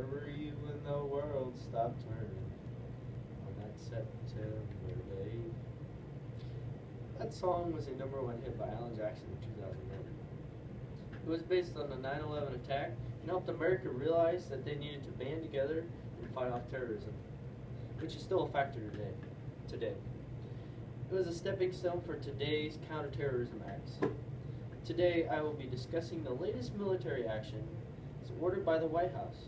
Where were you when the world stopped turning on that September day? That song was a #1 hit by Alan Jackson in 2001. It was based on the 9/11 attack and helped America realize that they needed to band together and fight off terrorism, which is still a factor today. It was a stepping stone for today's counterterrorism acts. Today, I will be discussing the latest military action as ordered by the White House.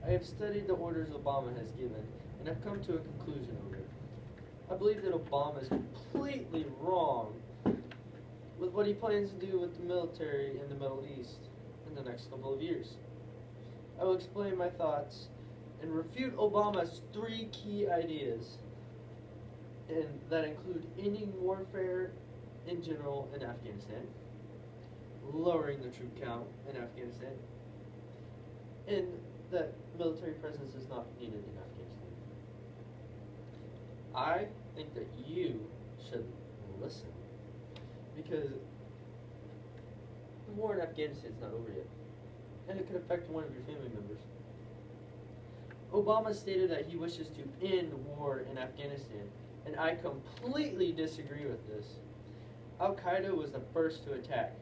I have studied the orders Obama has given and have come to a conclusion over it. I believe that Obama is completely wrong with what he plans to do with the military in the Middle East in the next couple of years. I will explain my thoughts and refute Obama's 3 key ideas, and that include ending warfare in general in Afghanistan, lowering the troop count in Afghanistan, and that military presence is not needed in Afghanistan. I think that you should listen, because the war in Afghanistan is not over yet, and it could affect one of your family members. Obama stated that he wishes to end war in Afghanistan, and I completely disagree with this. Al-Qaeda was the first to attack.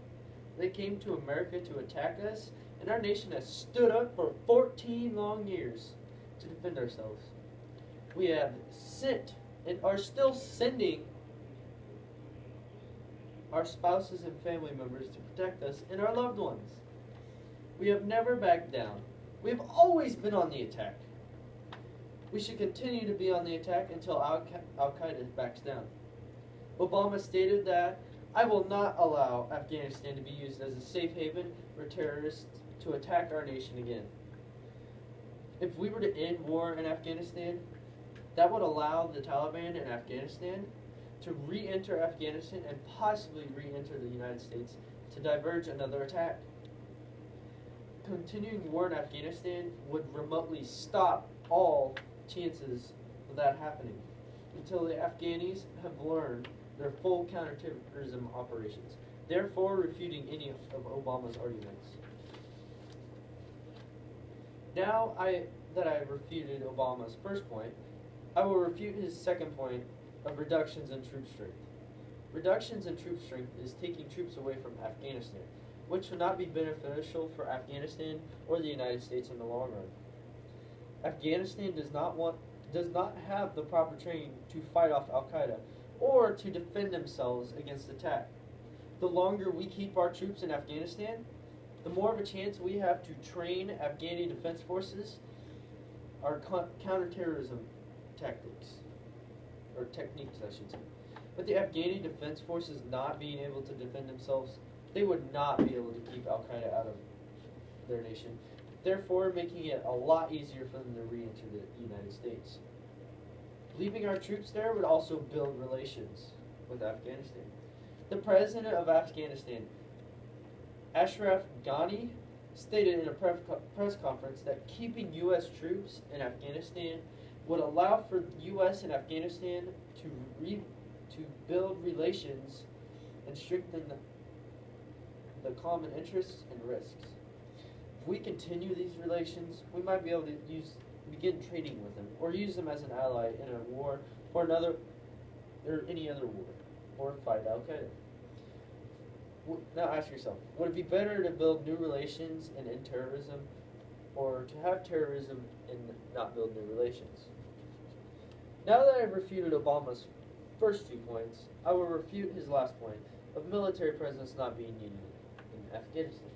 They came to America to attack us, and our nation has stood up for 14 long years to defend ourselves. We have sent and are still sending our spouses and family members to protect us and our loved ones. We have never backed down. We have always been on the attack. We should continue to be on the attack until Al-Qaeda backs down. Obama stated that I will not allow Afghanistan to be used as a safe haven for terrorists to attack our nation again. If we were to end war in Afghanistan, that would allow the Taliban in Afghanistan to re-enter Afghanistan and possibly re-enter the United States to diverge another attack. Continuing war in Afghanistan would remotely stop all chances of that happening until the Afghanis have learned their full counterterrorism operations, therefore refuting any of Obama's arguments. Now that I have refuted Obama's first point, I will refute his second point of reductions in troop strength. Reductions in troop strength is taking troops away from Afghanistan, which would not be beneficial for Afghanistan or the United States in the long run. Afghanistan does not have the proper training to fight off Al-Qaeda or to defend themselves against attack. The longer we keep our troops in Afghanistan, the more of a chance we have to train Afghani defense forces our counterterrorism tactics, or techniques, I should say. But the Afghani defense forces not being able to defend themselves, they would not be able to keep Al-Qaeda out of their nation, therefore making it a lot easier for them to re-enter the United States. Leaving our troops there would also build relations with Afghanistan. The president of Afghanistan, Ashraf Ghani, stated in a press conference that keeping U.S. troops in Afghanistan would allow for U.S. and Afghanistan to build relations and strengthen the common interests and risks. If we continue these relations, we might be able to begin trading with them, or use them as an ally in a war or any other war, or fight Al-Qaeda. Now ask yourself, would it be better to build new relations and end terrorism, or to have terrorism and not build new relations? Now that I've refuted Obama's first 2 points, I will refute his last point of military presence not being needed in Afghanistan.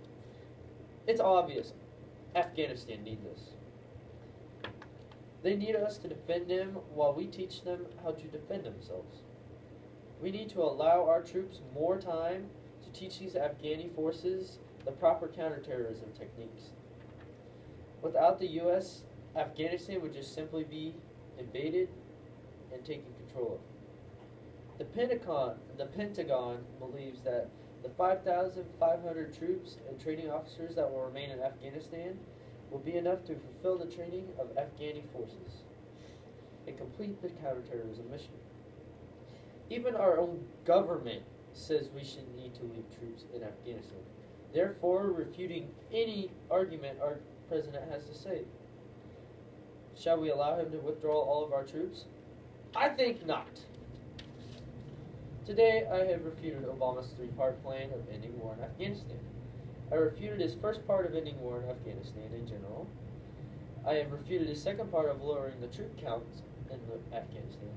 It's obvious Afghanistan needs us. They need us to defend them while we teach them how to defend themselves. We need to allow our troops more time to teach these Afghani forces the proper counterterrorism techniques. Without the U.S., Afghanistan would just simply be invaded and taken control of. The Pentagon believes that the 5,500 troops and training officers that will remain in Afghanistan will be enough to fulfill the training of Afghani forces and complete the counterterrorism mission. Even our own government says we should need to leave troops in Afghanistan, therefore refuting any argument our president has to say. Shall we allow him to withdraw all of our troops? I think not. Today, I have refuted Obama's three-part plan of ending war in Afghanistan. I refuted his first part of ending war in Afghanistan in general. I have refuted his second part of lowering the troop counts in Afghanistan.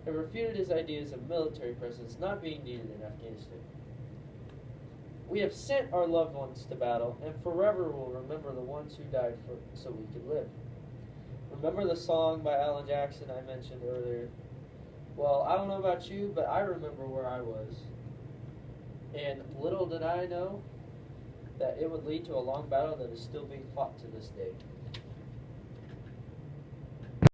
I refuted his ideas of military presence not being needed in Afghanistan. We have sent our loved ones to battle, and forever will remember the ones who died so we could live. Remember the song by Alan Jackson I mentioned earlier? Well, I don't know about you, but I remember where I was. And little did I know that it would lead to a long battle that is still being fought to this day.